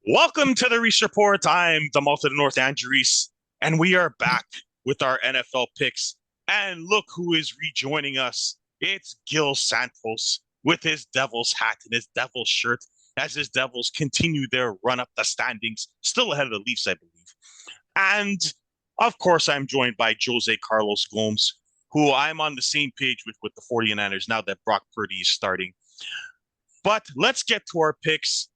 Welcome to the Reese Report. I'm the Malt of the North, Andrew Reese, and we are back with our NFL picks. And look who is rejoining us. It's Gil Santos with his Devils hat and his Devils shirt as his Devils continue their run up the standings, still ahead of the Leafs, I believe. And of course, I'm joined by Jose Carlos Gomes, who I'm on the same page with the 49ers now that Brock Purdy is starting. But let's get to our picks.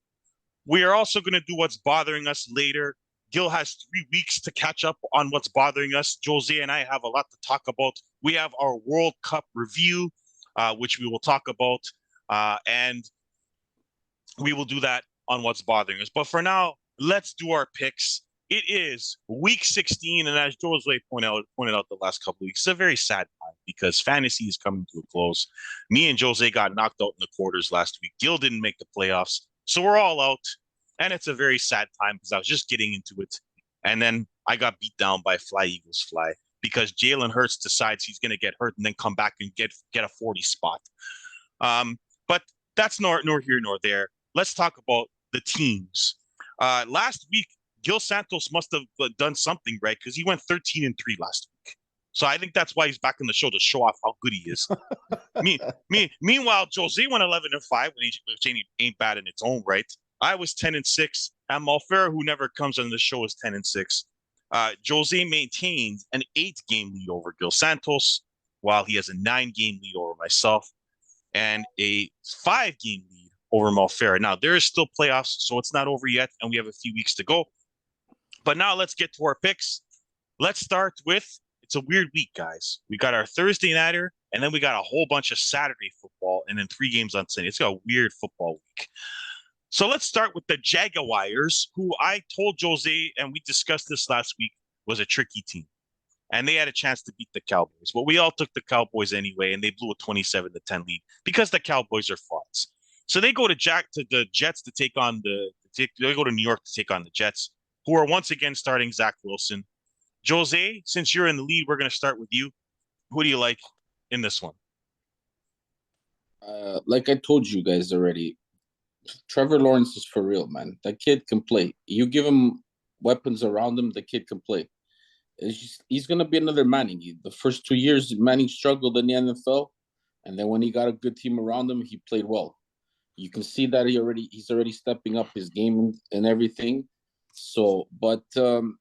We are also going to do what's bothering us later. Gil has 3 weeks to catch up on what's bothering us. Jose and I have a lot to talk about. We have our World Cup review, which we will talk about, and we will do that on what's bothering us. But for now, let's do our picks. It is week 16, and as Jose pointed out the last couple of weeks, it's a very sad time because fantasy is coming to a close. Me and Jose got knocked out in the quarters last week. Gil didn't make the playoffs, so we're all out, and it's a very sad time because I was just getting into it, and then I got beat down by Fly Eagles Fly because Jalen Hurts decides he's going to get hurt and then come back and get a 40 spot. But that's nor here nor there. Let's talk about the teams. Last week, Gil Santos must have done something right because he went 13-3 last week. So I think that's why he's back on the show to show off how good he is. Meanwhile, Jose went 11-5, which ain't bad in its own right. I was 10-6, and Malfer, who never comes on the show, is 10-6. Jose maintains an 8-game lead over Gil Santos, while he has a 9-game lead over myself and a 5-game lead over Malfer. Now, there is still playoffs, so it's not over yet, and we have a few weeks to go. But now let's get to our picks. Let's start with, it's a weird week, guys. We got our Thursday nighter, and then we got a whole bunch of Saturday football, and then 3 games on Sunday. It's got a weird football week. So let's start with the Jaguars, who I told Jose, and we discussed this last week, was a tricky team. And they had a chance to beat the Cowboys. But we all took the Cowboys anyway, and they blew a 27-10 lead because the Cowboys are frauds. So they go to the Jets to take on they go to New York to take on the Jets, who are once again starting Zach Wilson. Jose, since you're in the lead, we're going to start with you. Who do you like in this one? Like I told you guys already, Trevor Lawrence is for real, man. That kid can play. You give him weapons around him, the kid can play. He's gonna be another Manning. The first 2 years, Manning struggled in the NFL, and then when he got a good team around him, he played well. You can see that he's already stepping up his game and everything. So, but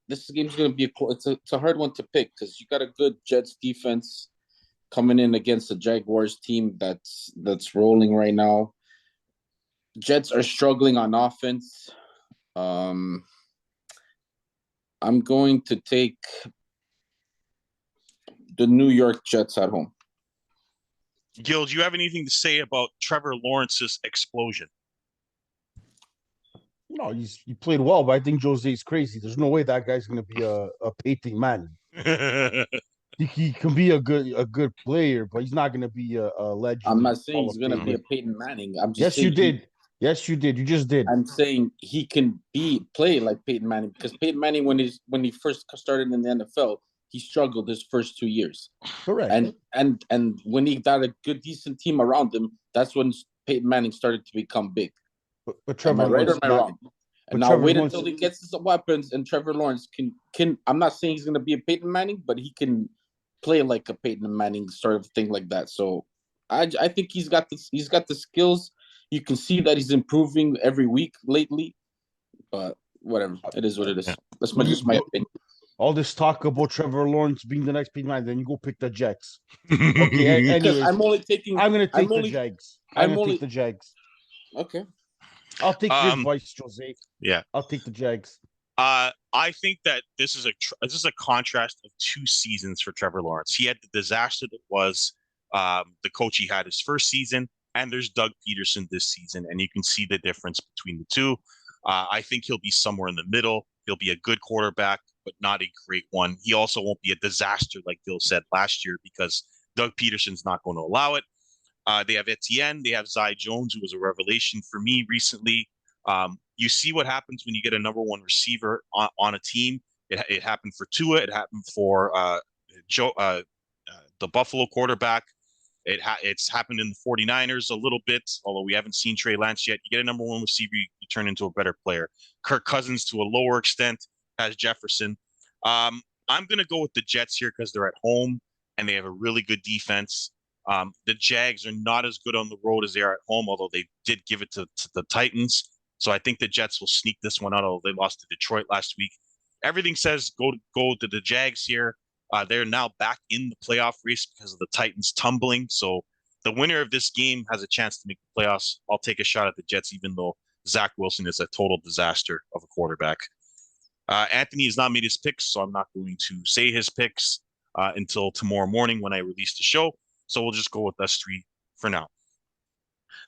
this game's gonna be it's a hard one to pick because you got a good Jets defense coming in against the Jaguars team that's rolling right now. Jets are struggling on offense. I'm going to take the New York Jets at home. Gil, do you have anything to say about Trevor Lawrence's explosion? No, he played well, but I think Jose's crazy. There's no way that guy's going to be a Peyton Manning. He can be a good player, but he's not going to be a legend. I'm not saying he's going to be a Peyton Manning. I'm just yes, saying you did. Yes, you did. You just did. I'm saying he can play like Peyton Manning because Peyton Manning, when he first started in the NFL, he struggled his first 2 years. Correct. And when he got a good, decent team around him, that's when Peyton Manning started to become big. But Trevor am I right or am I wrong? And now Trevor wait until he gets some weapons, and Trevor Lawrence can. I'm not saying he's going to be a Peyton Manning, but he can play like a Peyton Manning sort of thing like that. So I think he's got the skills. You can see that he's improving every week lately, but whatever. It is what it is. That's just my opinion. All this talk about Trevor Lawrence being the next Peyton Manning, then you go pick the Jets. Okay, anyways, I'm going to take the Jags. I'm going to take the Jags. Okay. I'll take your advice, Jose. Yeah. I'll take the Jags. I think that this is a contrast of 2 seasons for Trevor Lawrence. He had the disaster that was the coach he had his first season, and there's Doug Peterson this season, and you can see the difference between the two. I think he'll be somewhere in the middle. He'll be a good quarterback, but not a great one. He also won't be a disaster like Bill said last year because Doug Peterson's not going to allow it. They have Etienne. They have Zay Jones, who was a revelation for me recently. You see what happens when you get a number 1 receiver on a team. It happened for Tua. It happened for the Buffalo quarterback. It's happened in the 49ers a little bit, although we haven't seen Trey Lance yet. You get a number one receiver, you turn into a better player. Kirk Cousins, to a lower extent, has Jefferson. I'm going to go with the Jets here because they're at home and they have a really good defense. The Jags are not as good on the road as they are at home, although they did give it to the Titans. So I think the Jets will sneak this one out, although they lost to Detroit last week. Everything says go to the Jags here. They're now back in the playoff race because of the Titans tumbling. So the winner of this game has a chance to make the playoffs. I'll take a shot at the Jets, even though Zach Wilson is a total disaster of a quarterback. Anthony has not made his picks, so I'm not going to say his picks until tomorrow morning when I release the show. So we'll just go with us three for now.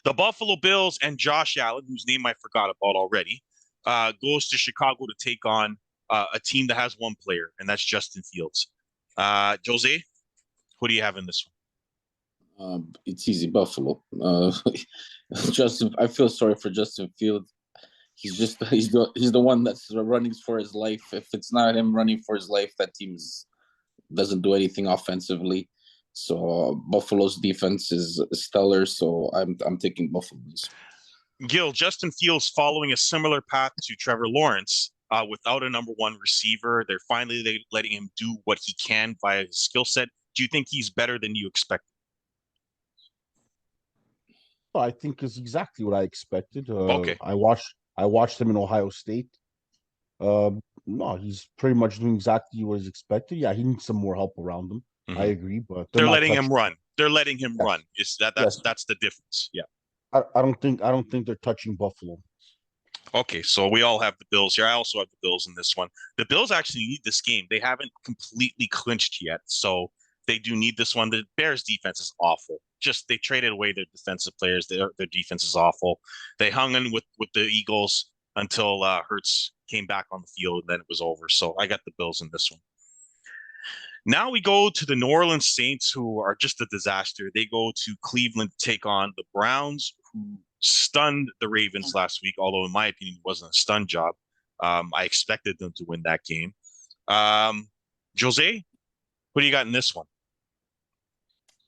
The Buffalo Bills and Josh Allen, whose name I forgot about already, goes to Chicago to take on a team that has one player, and that's Justin Fields. Jose, who do you have in this one? It's easy, Buffalo. Justin, I feel sorry for Justin Fields. He's the one that's running for his life. If it's not him running for his life, that team doesn't do anything offensively. So Buffalo's defense is stellar. So I'm taking Buffalo's. Gil, Justin Fields following a similar path to Trevor Lawrence. Without a number one receiver, they're finally letting him do what he can via his skill set. Do you think he's better than you expected? Well, I think is exactly what I expected. Okay. I watched him in Ohio State. No, he's pretty much doing exactly what is expected. Yeah, he needs some more help around him. I agree, but they're letting him run. They're letting him run. That's the difference. Yeah. I don't think they're touching Buffalo. Okay, so we all have the Bills here. I also have the Bills in this one. The Bills actually need this game. They haven't completely clinched yet, so they do need this one. The Bears' defense is awful. Just they traded away their defensive players. Their defense is awful. They hung in with the Eagles until Hurts came back on the field, and then it was over. So I got the Bills in this one. Now we go to the New Orleans Saints, who are just a disaster. They go to Cleveland to take on the Browns, who stunned the Ravens last week, although in my opinion, it wasn't a stun job. I expected them to win that game. Jose, what do you got in this one?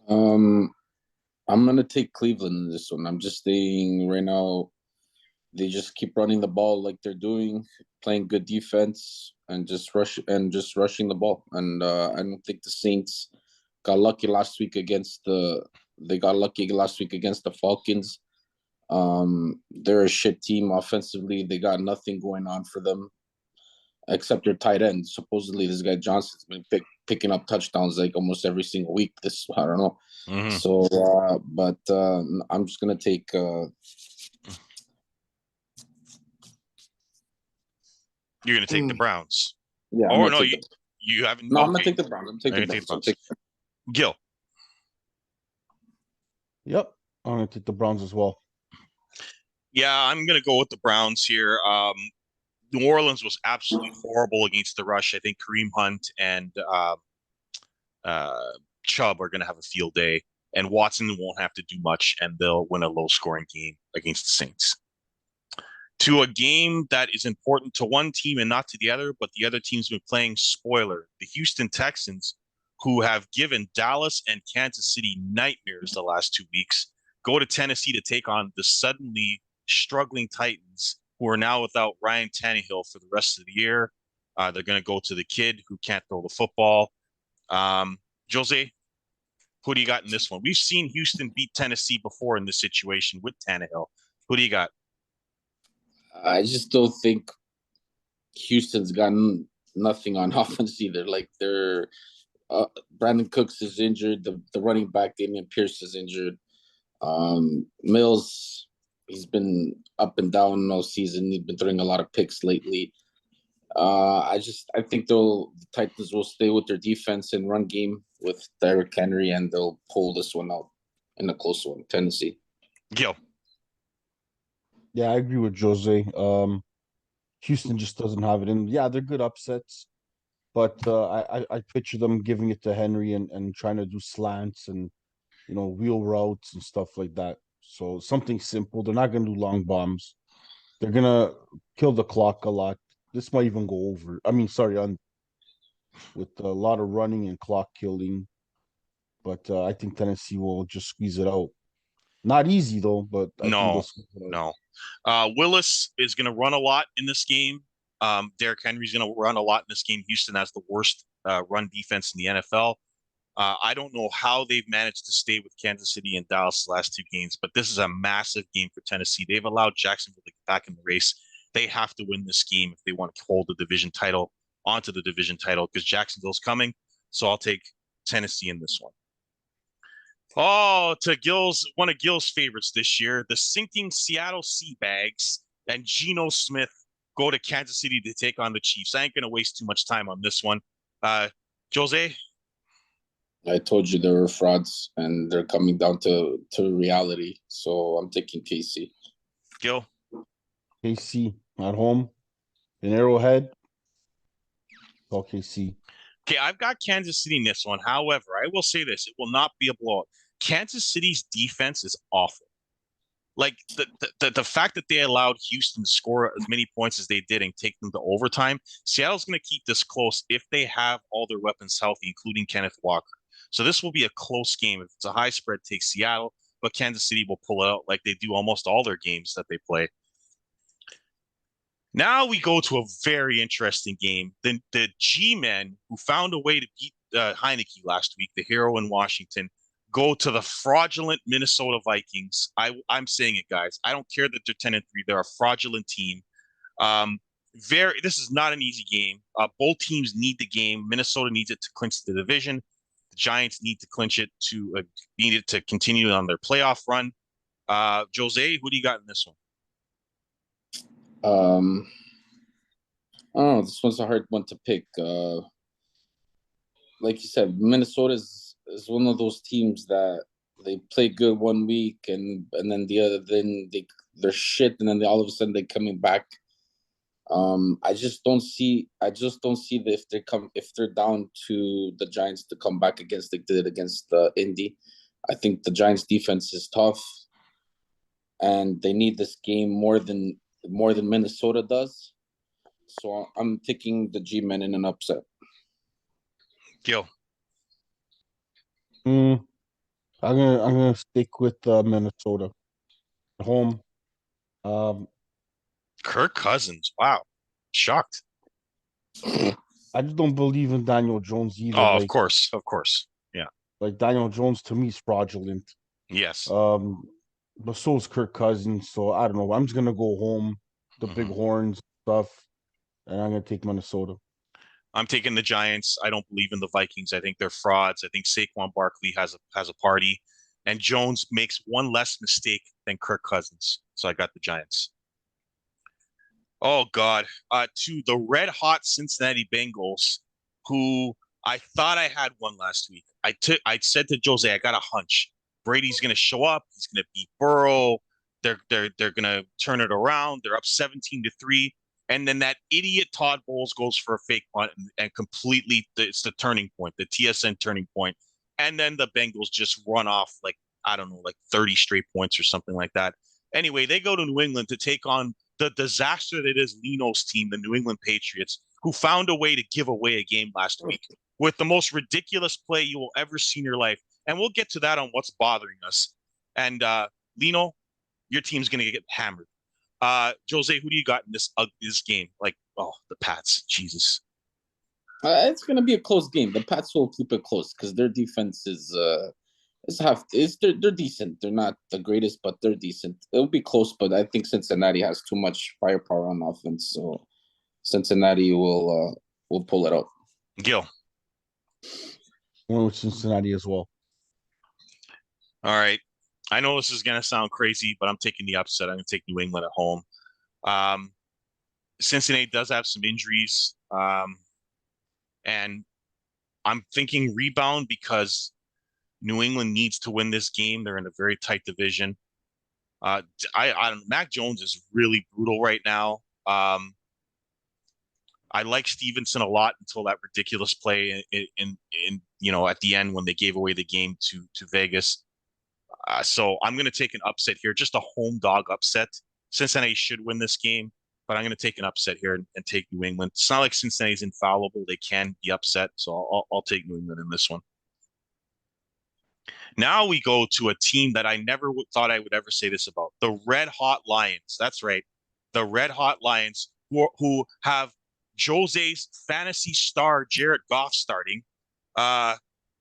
I'm going to take Cleveland in this one. I'm just saying right now, they just keep running the ball like they're doing, playing good defense, and just rushing the ball. And I don't think the Saints got lucky last week against the Falcons. They're a shit team offensively. They got nothing going on for them except their tight end. Supposedly, this guy Johnson's been picking up touchdowns like almost every single week. I don't know. Mm-hmm. So, but I'm just gonna take. You're gonna take the Browns. Yeah. Oh no, you haven't. No, okay. I'm gonna take the Browns. I'm taking the Browns. Gil. Yep, I'm gonna take the Browns as well. Yeah, I'm gonna go with the Browns here. New Orleans was absolutely horrible against the rush. I think Kareem Hunt and Chubb are gonna have a field day, and Watson won't have to do much, and they'll win a low-scoring game against the Saints. To a game that is important to one team and not to the other, but the other team's been playing spoiler. The Houston Texans, who have given Dallas and Kansas City nightmares the last 2 weeks, go to Tennessee to take on the suddenly struggling Titans, who are now without Ryan Tannehill for the rest of the year. They're going to go to the kid who can't throw the football. Jose, who do you got in this one? We've seen Houston beat Tennessee before in this situation with Tannehill. Who do you got? I just don't think Houston's gotten nothing on offense either. Like Brandon Cooks is injured. The running back Damian Pierce is injured. Mills, he's been up and down all season. He's been throwing a lot of picks lately. I think the Titans will stay with their defense and run game with Derrick Henry, and they'll pull this one out in a close one. Tennessee. Gil. Yeah, I agree with Jose. Houston just doesn't have it in. Yeah, they're good upsets, but I picture them giving it to Henry and trying to do slants and wheel routes and stuff like that. So something simple. They're not going to do long bombs. They're going to kill the clock a lot. This might even go over. I mean, sorry, with a lot of running and clock killing. but I think Tennessee will just squeeze it out. Not easy though, but I think they'll No, squeeze it out. no. Willis is going to run a lot in this game. Derrick Henry's going to run a lot in this game. Houston has the worst run defense in the NFL. I don't know how they've managed to stay with Kansas City and Dallas the last two games, but this is a massive game for Tennessee. They've allowed Jacksonville to get back in the race. They have to win this game if they want to hold the division title onto the division title because Jacksonville's coming. So I'll take Tennessee in this one. Oh, to Gil's one of Gil's favorites this year, the sinking Seattle Seabags and Geno Smith go to Kansas City to take on the Chiefs. I ain't gonna waste too much time on this one. Jose, I told you they were frauds, and they're coming down to reality. So I'm taking KC. Gil. KC at home in Arrowhead. Call KC. Okay, I've got Kansas City in this one. However, I will say this: it will not be a blowout. Kansas City's defense is awful. Like the fact that they allowed Houston to score as many points as they did and take them to overtime, Seattle's going to keep this close if they have all their weapons healthy, including Kenneth Walker. So this will be a close game. If it's a high spread, take Seattle, but Kansas City will pull it out like they do almost all their games that they play. Now we go to a very interesting game. The G-men who found a way to beat Heineke last week, the hero in Washington, go to the fraudulent Minnesota Vikings. I'm saying it, guys. I don't care that they're 10-3. They're a fraudulent team. This is not an easy game. Both teams need the game. Minnesota needs it to clinch the division. The Giants need to clinch it to need it to continue on their playoff run. Jose, who do you got in this one? Oh, this one's a hard one to pick. Like you said, Minnesota is one of those teams that they play good one week and then they're shit and then all of a sudden they're coming back. I just don't see if they're down to the Giants to come back against they did against Indy. I think the Giants defense is tough and they need this game more than Minnesota does. So I'm taking the G-men in an upset. Gil. I'm gonna stick with Minnesota at home. Kirk Cousins. Wow. Shocked. I just don't believe in Daniel Jones either. Oh, of course. Of course. Yeah. Like Daniel Jones to me is fraudulent. Yes. But so is Kirk Cousins. So I don't know. I'm just gonna go home, the big horns stuff, and I'm gonna take Minnesota. I'm taking the Giants. I don't believe in the Vikings. I think they're frauds. I think Saquon Barkley has a party, and Jones makes one less mistake than Kirk Cousins. So I got the Giants. Oh God. To the red hot Cincinnati Bengals, who I thought I had one last week. I said to Jose, I got a hunch. Brady's gonna show up, he's gonna beat Burrow. They're gonna turn it around. They're up 17-3. And then that idiot Todd Bowles goes for a fake punt and completely it's the turning point, the TSN turning point. And then the Bengals just run off like, I don't know, like 30 straight points or something like that. Anyway, they go to New England to take on the disaster that is Lino's team, the New England Patriots, who found a way to give away a game last week with the most ridiculous play you will ever see in your life. And we'll get to that on what's bothering us. And Lino, your team's going to get hammered. Jose, who do you got in this game? Like, oh, the Pats, Jesus. It's going to be a close game. The Pats will keep it close because their defense they're decent. They're not the greatest, but they're decent. It'll be close, but I think Cincinnati has too much firepower on offense, so Cincinnati will pull it out. Gil. I went with Cincinnati as well. All right. I know this is going to sound crazy, but I'm taking the upset. I'm going to take New England at home. Cincinnati does have some injuries, and I'm thinking rebound because New England needs to win this game. They're in a very tight division. Mac Jones is really brutal right now. I like Stevenson a lot until that ridiculous play in at the end when they gave away the game to Vegas. So I'm going to take an upset here, just a home dog upset. Cincinnati should win this game, but I'm going to take an upset here and take New England. It's not like Cincinnati's infallible; they can be upset, so I'll take New England in this one. Now we go to a team that I never thought I would ever say this about. The Red Hot Lions. That's right. The Red Hot Lions who have Jose's fantasy star Jared Goff starting. Uh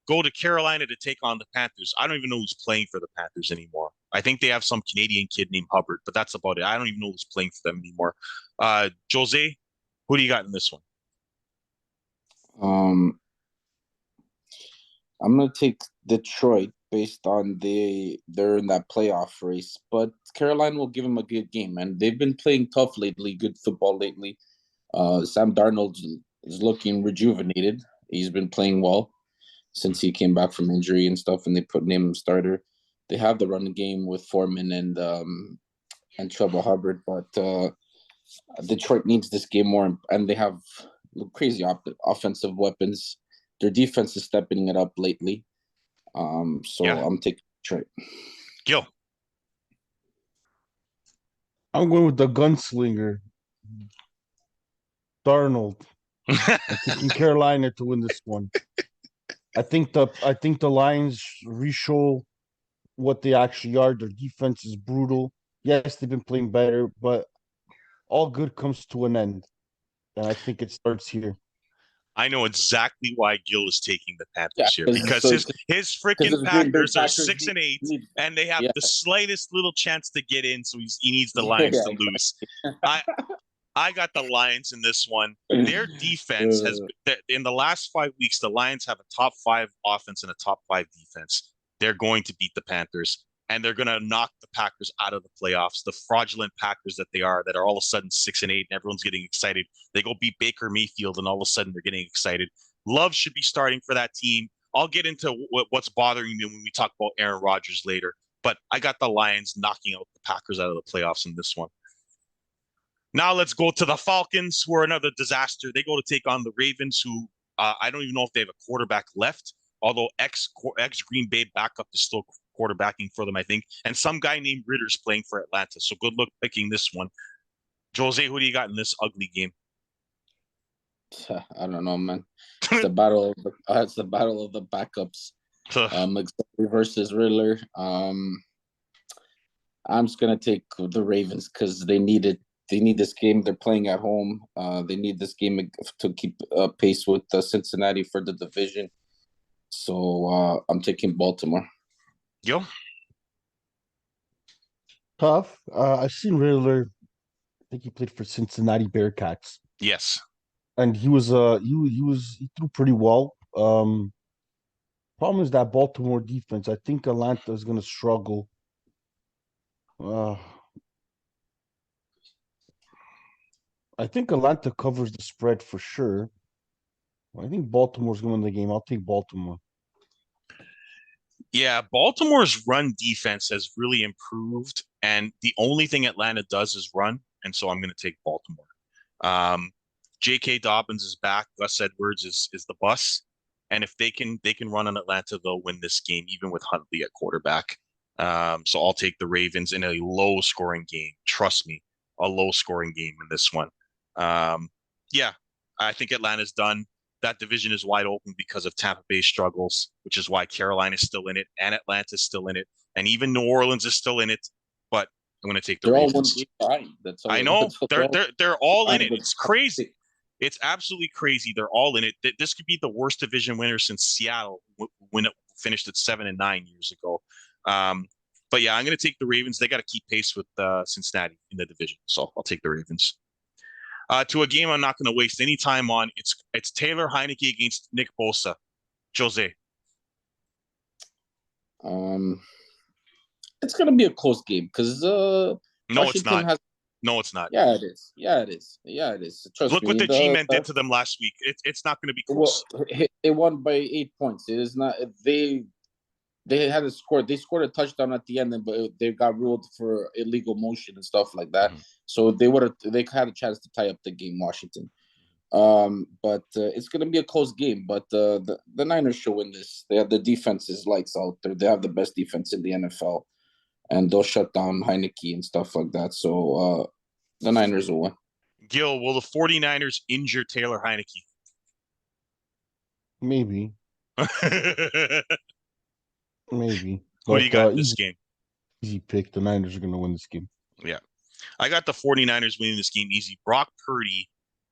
Go to Carolina to take on the Panthers. I don't even know who's playing for the Panthers anymore. I think they have some Canadian kid named Hubbard, but that's about it. I don't even know who's playing for them anymore. Jose, who do you got in this one? Um, I'm gonna take Detroit based on they're in that playoff race, but Carolina will give them a good game, and they've been playing tough lately, good football lately. Sam Darnold is looking rejuvenated. He's been playing well since he came back from injury and stuff, and they named him starter. They have the running game with Foreman and Chuba Hubbard, but Detroit needs this game more, and they have crazy offensive weapons. Their defense is stepping it up lately. So Yeah, I'm taking Detroit. Gil. I'm going with the gunslinger, Darnold. I'm taking Carolina to win this one. I think the Lions re-show what they actually are. Their defense is brutal. Yes, they've been playing better, but all good comes to an end, and I think it starts here. I know exactly why Gil is taking the Yeah, Panthers here because because his because freaking the Green Bay Packers are Packers 6-8 need and they have yeah the slightest little chance to get in, so he needs the Lions yeah to lose. I I got the Lions in this one. Their defense has exactly. in the last 5 weeks, the Lions have a top five offense and a top five defense. They're going to beat the Panthers and they're going to knock the Packers out of the playoffs. The fraudulent Packers that are all of a sudden 6-8 and everyone's getting excited. They go beat Baker Mayfield and all of a sudden they're getting excited. Love should be starting for that team. I'll get into what's bothering me when we talk about Aaron Rodgers later, but I got the Lions knocking out the Packers out of the playoffs in this one. Now let's go to the Falcons, who are another disaster. They go to take on the Ravens, who I don't even know if they have a quarterback left. Although ex Green Bay backup is still quarterbacking for them, I think, and some guy named Ritter's playing for Atlanta. So good luck picking this one. Jose, who do you got in this ugly game? I don't know, man. It's the battle of the backups. McSorley versus Riddler. I'm just gonna take the Ravens because they need it. They need this game. They're playing at home. They need this game to keep pace with Cincinnati for the division. So I'm taking Baltimore. Yo, Tough. I've seen Riddler. I think he played for Cincinnati Bearcats, yes, and he threw pretty well. Problem is that Baltimore defense. I think Atlanta is going to struggle. Uh, I think Atlanta covers the spread for sure. I think Baltimore's going to win the game. I'll take Baltimore. yeah. Baltimore's run defense has really improved, and the only thing Atlanta does is run, and so I'm going to take Baltimore. Um, J.K. Dobbins is back. Gus Edwards is the bus, and if they can run on Atlanta, they'll win this game, even with Huntley at quarterback. So I'll take the Ravens in a low scoring game. Trust me, a low scoring game in this one. Um, yeah, I think Atlanta's done. That division is wide open because of Tampa Bay's struggles, which is why Carolina's still in it and Atlanta's still in it, and even New Orleans is still in it. But I'm going to take the They're all one Ravens. game behind. That's I all. know That's all. They're all they're all in behind it. the It's top crazy. six. It's absolutely crazy. They're all in it. This could be the worst division winner since Seattle when it finished at 7-9 years ago. Um, but yeah, I'm going to take the Ravens. They got to keep pace with Cincinnati in the division, so I'll take the Ravens. To a game I'm not going to waste any time on. It's Taylor Heineke against Nick Bosa. Jose. Um, it's gonna be a close game because No, it's Washington not. has. No, it's not. Yeah, it is. Yeah, it is. Yeah, it is. Trust Look what me. the G-men did to them last week. It's not going to be Well, close. they won by 8 points. It is not. They had a score. They scored a touchdown at the end, but they got ruled for illegal motion and stuff like that. Mhm. So they had a chance to tie up the game, Washington. But it's gonna be a close game. But the Niners should win this. They have the defense is lights out there. They have the best defense in the NFL, and they'll shut down Heineke and stuff like that. So the Niners will win. Gil, will the 49ers injure Taylor Heineke? Maybe. maybe. Who do you But got in this easy, game? easy pick. The Niners are going to win this game. Yeah. I got the 49ers winning this game easy. Brock Purdy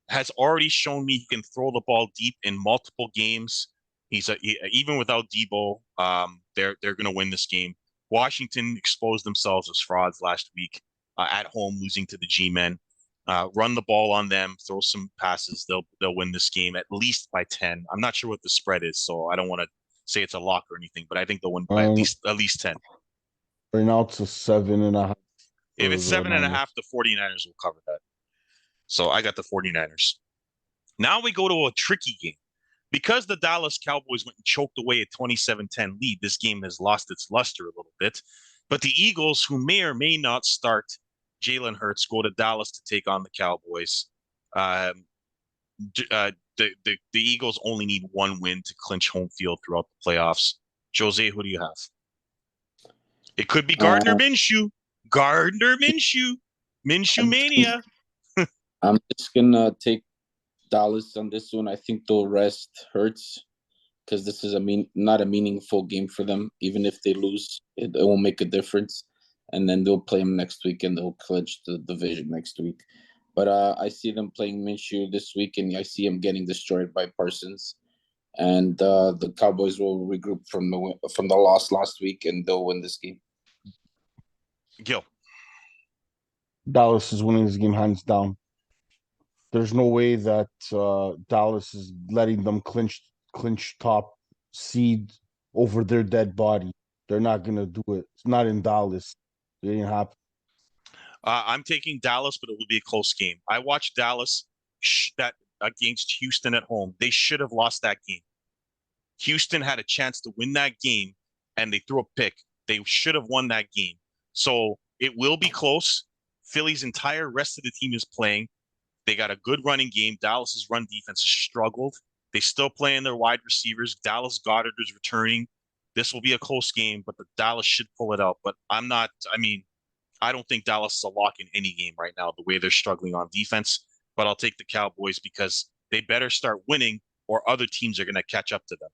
has already shown me he can throw the ball deep in multiple games. Even without Debo, they're going to win this game. Washington exposed themselves as frauds last week at home, losing to the G-men. Run the ball on them, throw some passes. They'll win this game at least by 10. I'm not sure what the spread is, so I don't want to say it's a lock or anything, but I think they'll win by Um, at least 10. right now it's a 7.5 If for it's the 7.5, Niners. the 49ers will cover that. So I got the 49ers. Now we go to a tricky game. Because the Dallas Cowboys went and choked away a 27-10 lead, this game has lost its luster a little bit. But the Eagles, who may or may not start Jalen Hurts, go to Dallas to take on the Cowboys. Um, the Eagles only need one win to clinch home field throughout the playoffs. Jose, who do you have? It could be Gardner Uh, Minshew. Gardner Minshew. Minshew I'm mania. I'm just gonna take Dallas on this one. I think they'll rest Hurts because this is not a meaningful game for them. Even if they lose, it won't make a difference. And then they'll play him next week, and they'll clinch the division next week. But I see them playing Minshew this week, and I see him getting destroyed by Parsons. And the Cowboys will regroup from the loss last week, and they'll win this game. Gil. Dallas is winning this game hands down. There's no way that Dallas is letting them clinch top seed over their dead body. They're not gonna do it. It's not in Dallas. It ain't happen. I'm taking Dallas, but it will be a close game. I watched Dallas that against Houston at home. They should have lost that game. Houston had a chance to win that game, and they threw a pick. They should have won that game. So it will be close. Philly's entire rest of the team is playing. They got a good running game. Dallas's run defense has struggled. They still playing their wide receivers. Dallas Goddard is returning. This will be a close game, but the Dallas should pull it out. But I'm not. I mean, I don't think Dallas is a lock in any game right now, the way they're struggling on defense. But I'll take the Cowboys because they better start winning, or other teams are going to catch up to them.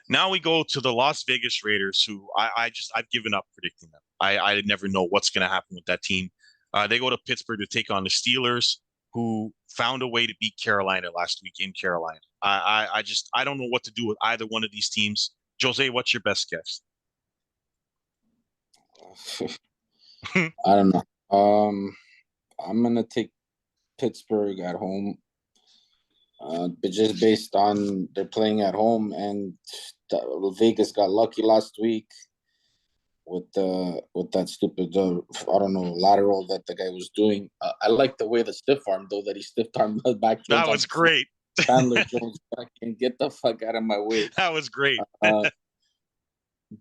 Now we go to the Las Vegas Raiders, who I've given up predicting them. I never know what's going to happen with that team. They go to Pittsburgh to take on the Steelers, who found a way to beat Carolina last week in Carolina. I don't know what to do with either one of these teams. Jose, what's your best guess? I don't know. I'm gonna take Pittsburgh at home, but just based on they're playing at home, and Vegas got lucky last week with that stupid I don't know lateral that the guy was doing. I like the way the stiff arm though that he stiff armed back Jones That on was great. Chandler Jones. Fucking get the fuck out of my way. That was great.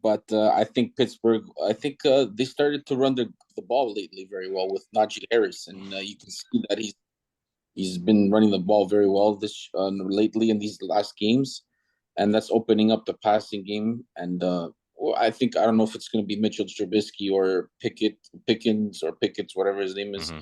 But I think Pittsburgh. I think they started to run the ball lately very well with Najee Harris, and you can see that he's been running the ball very well this lately in these last games, and that's opening up the passing game. And well, I don't know if it's going to be Mitchell Trubisky or Pickens or Pickett's, whatever his name is, Mm-hmm.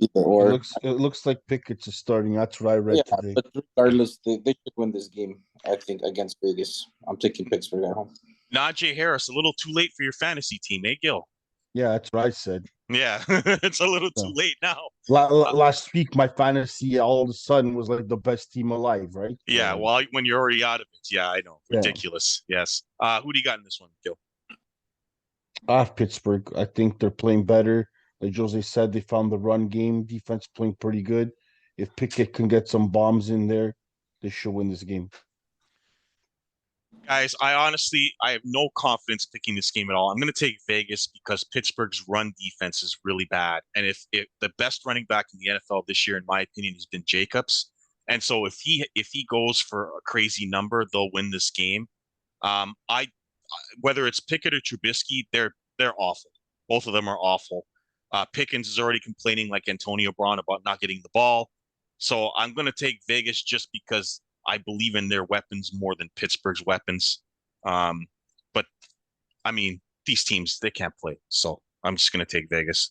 either or. It looks like Pickett's is starting. That's what I read Yeah, today. but regardless, they should win this game. I think against Vegas. I'm taking Pittsburgh at home. Najee Harris, a little too late for your fantasy team, eh, Gil? Yeah, that's what I said. Yeah, it's a little Yeah. too late now. Last week, my fantasy all of a sudden was like the best team alive, right? Yeah, So, well, when you're already out of it, yeah, I know, yeah, ridiculous. Yes. Who do you got in this one, Gil? I have Pittsburgh. I think they're playing better. Like Jose said, they found the run game defense playing pretty good. If Pickett can get some bombs in there, they should win this game. Guys, I have no confidence picking this game at all. I'm going to take Vegas because Pittsburgh's run defense is really bad. And if the best running back in the NFL this year, in my opinion, has been Jacobs. And so if he goes for a crazy number, they'll win this game. I Whether it's Pickett or Trubisky, they're awful. Both of them are awful. Pickens is already complaining like Antonio Brown about not getting the ball. So I'm going to take Vegas just because I believe in their weapons more than Pittsburgh's weapons. Um, but I mean, these teams, they can't play. So I'm just going to take Vegas.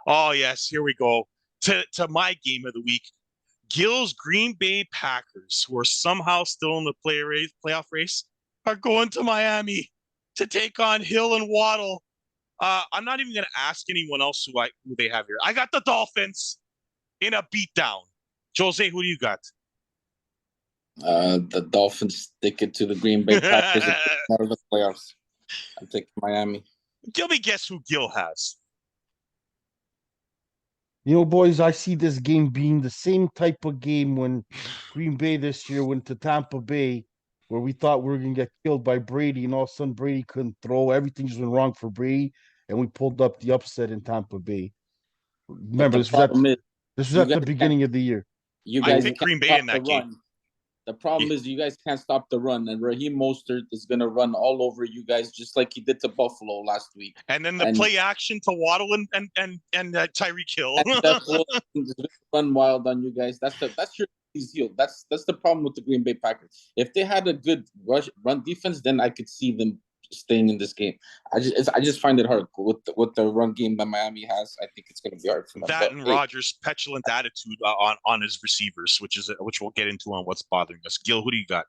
Oh, yes. Here we go to my game of the week. Gil's Green Bay Packers, who are somehow still in the playoff race, are going to Miami to take on Hill and Waddle. I'm not even going to ask anyone else who they have here. I got the Dolphins in a beatdown. Jose, who do you got? The Dolphins stick it to the Green Bay Packers and out of the playoffs. I'm taking Miami. Let me guess who Gil has. Boys, I see this game being the same type of game when Green Bay this year went to Tampa Bay, where we thought we were going to get killed by Brady, and all of a sudden Brady couldn't throw. Everything just went wrong for Brady, and we pulled up the upset in Tampa Bay. But Remember, the problem is, this was you at guys the can't. beginning of the year. You I guys picked can't Green Bay stop in the that game. run. The problem is you guys can't stop the run, and Raheem Mostert is going to run all over you guys just like he did to Buffalo last week. And then the play action to Waddle and Tyreek Hill. And Jeff Wilson is going to run wild on you guys. That's your heel. That's the problem with the Green Bay Packers. If they had a good run defense, then I could see them staying in this game. I just find it hard with the run game that Miami has. I think it's going to be hard for them. That and Rodgers' petulant attitude on his receivers, which we'll get into on what's bothering us. Gil, who do you got?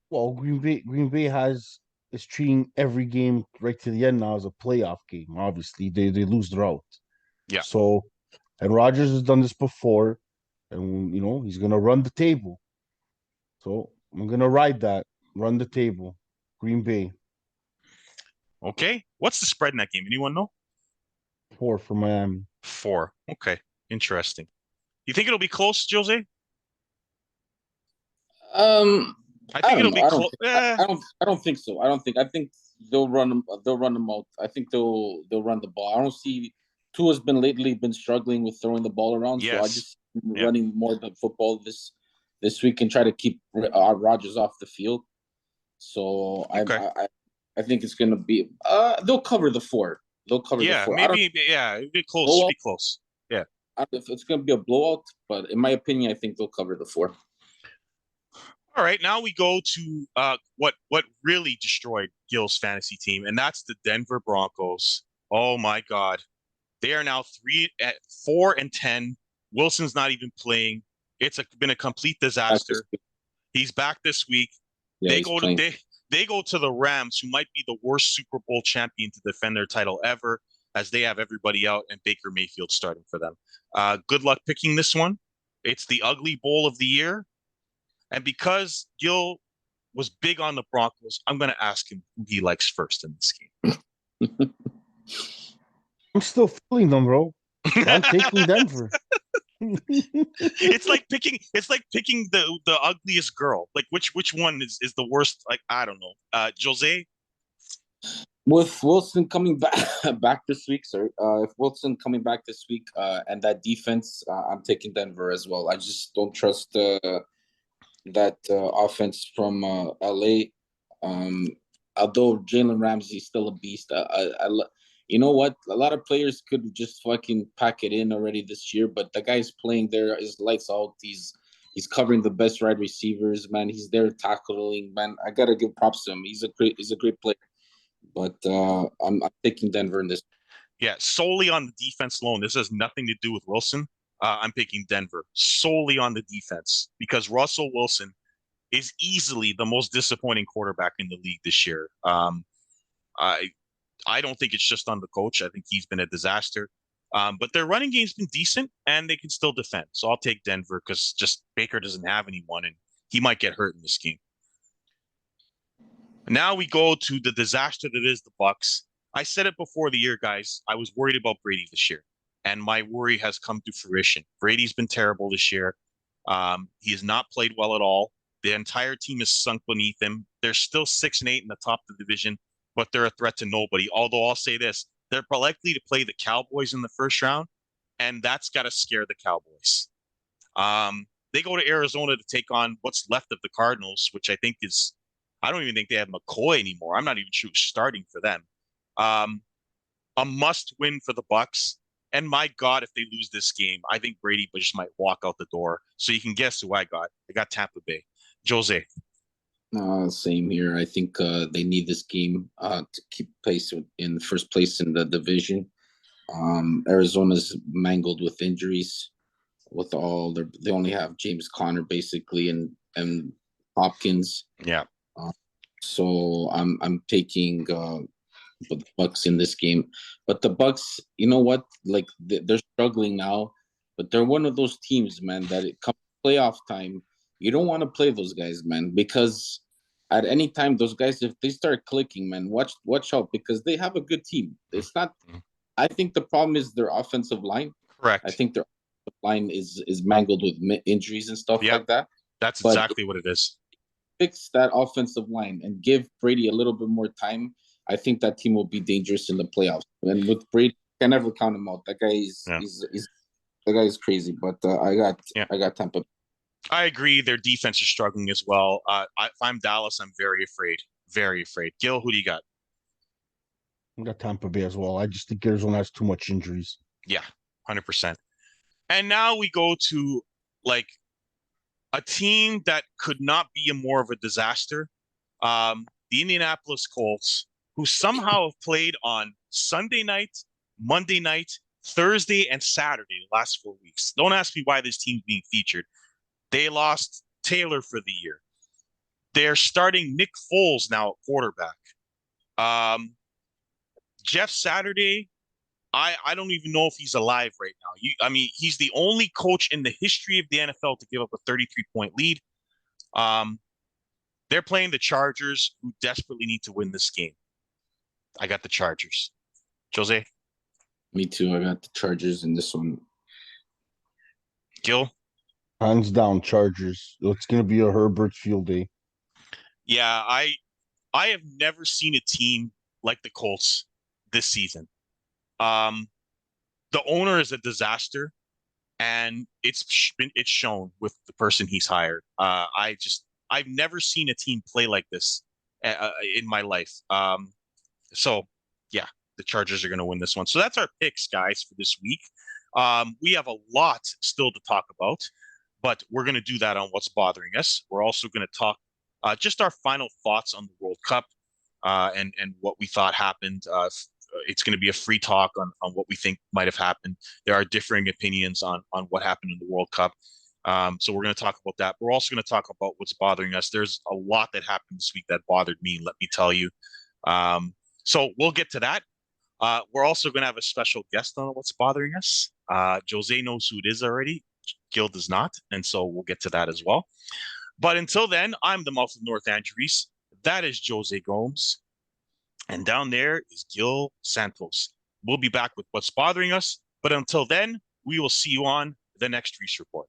Well, Green Bay is treating every game right to the end now as a playoff game. Obviously, they lose the route. Yeah. So, and Rodgers has done this before, and he's gonna run the table. So I'm gonna ride that, run the table, Green Bay. Okay. What's the spread in that game? Anyone know? 4 for Miami. 4. Okay. Interesting. You think it'll be close, Jose? I think it'll be close. I don't think so. I think they'll run them. They'll run them out. I think they'll run the ball. I don't see. Tua's been struggling with throwing the ball around. Yes. So I just running more the football this week and try to keep Rodgers off the field. So okay. I think it's gonna be. They'll cover the 4. They'll cover the 4. Maybe. Yeah, it'll be close. It'll be close. Yeah. If it's gonna be a blowout, but in my opinion, I think they'll cover the 4. All right, now we go to what really destroyed Gil's fantasy team, and that's the Denver Broncos. Oh my God, they are now 4-10. Wilson's not even playing. It's been a complete disaster. He's back this week. Yeah, they go to the Rams, who might be the worst Super Bowl champion to defend their title ever, as they have everybody out and Baker Mayfield starting for them. Good luck picking this one. It's the ugly bowl of the year. And because Gil was big on the Broncos, I'm going to ask him who he likes first in this game. I'm still feeling them, bro. I'm taking Denver. It's like picking the ugliest girl. Like which one is the worst? Like, I don't know. Jose? With Wilson coming back this week, if Wilson coming back this week and that defense, I'm taking Denver as well. I just don't trust that offense from LA. Although Jalen Ramsey's still a beast, you know what? A lot of players could just fucking pack it in already this year, but the guy's playing there. His lights out. He's covering the best wide receivers, man. He's there tackling, man. I gotta give props to him. He's a great player. But I'm taking Denver in this. Yeah, solely on the defense alone. This has nothing to do with Wilson. I'm picking Denver solely on the defense because Russell Wilson is easily the most disappointing quarterback in the league this year. I don't think it's just on the coach. I think he's been a disaster. But their running game's been decent and they can still defend. So I'll take Denver because just Baker doesn't have anyone and he might get hurt in this game. Now we go to the disaster that is the Bucks. I said it before the year, guys. I was worried about Brady this year, and my worry has come to fruition. Brady's been terrible this year. He has not played well at all. The entire team is sunk beneath him. They're still 6-8 in the top of the division, but they're a threat to nobody. Although I'll say this, they're likely to play the Cowboys in the first round, and that's got to scare the Cowboys. They go to Arizona to take on what's left of the Cardinals, which I think is, I don't even think they have McCoy anymore. I'm not even sure who's starting for them. A must win for the Bucks. And my God, if they lose this game, I think Brady just might walk out the door. So you can guess who I got. I got Tampa Bay. Jose. Same here. I think they need this game to keep pace in first place in the division. Arizona's mangled with injuries. With all they only have James Conner basically and Hopkins. Yeah. So I'm taking the Bucks in this game. But the Bucks, you know what? Like they're struggling now, but they're one of those teams, man, that it comes playoff time, you don't want to play those guys, man, because at any time those guys, if they start clicking, man, watch out because they have a good team. It's not. Mhm. I think the problem is their offensive line. I Correct. think their line is mangled with injuries and stuff Yep. like that. That's But exactly what it is. fix that offensive line and give Brady a little bit more time, I think that team will be dangerous in the playoffs. And with Brady, I can never count him out. That guy is Yeah. he's that guy is crazy. But I got Yeah. Tampa. I agree. Their defense is struggling as well. If I'm Dallas, I'm very afraid. Very afraid. Gil, who do you got? I got Tampa Bay as well. I just think Arizona has too much injuries. Yeah, 100%. And now we go to like a team that could not be a more of a disaster. The Indianapolis Colts, who somehow have played on Sunday night, Monday night, Thursday, and Saturday the last 4 weeks. Don't ask me why this team's being featured. They lost Taylor for the year. They're starting Nick Foles now at quarterback. Um, Jeff Saturday, I don't even know if he's alive right now. I mean, he's the only coach in the history of the NFL to give up a 33-point lead. Um, they're playing the Chargers, who desperately need to win this game. I got the Chargers. Jose, Me too. I got the Chargers in this one. Gil. Hands down, Chargers. It's gonna be a Herbert field day. Yeah, I have never seen a team like the Colts this season. Um, the owner is a disaster, and it's shown with the person he's hired. I've never seen a team play like this in my life. So yeah, the Chargers are going to win this one. So that's our picks, guys, for this week. We have a lot still to talk about, but we're going to do that on what's bothering us. We're also going to talk just our final thoughts on the World Cup and what we thought happened. It's going to be a free talk on what we think might have happened. There are differing opinions on what happened in the World Cup. So we're going to talk about that. We're also going to talk about what's bothering us. There's a lot that happened this week that bothered me, let me tell you. So we'll get to that. We're also going to have a special guest on what's bothering us. Jose knows who it is already. Gil does not. And so we'll get to that as well. But until then, I'm the mouth of North Andrews. That is Jose Gomes. And down there is Gil Santos. We'll be back with what's bothering us. But until then, we will see you on the next Reese Report.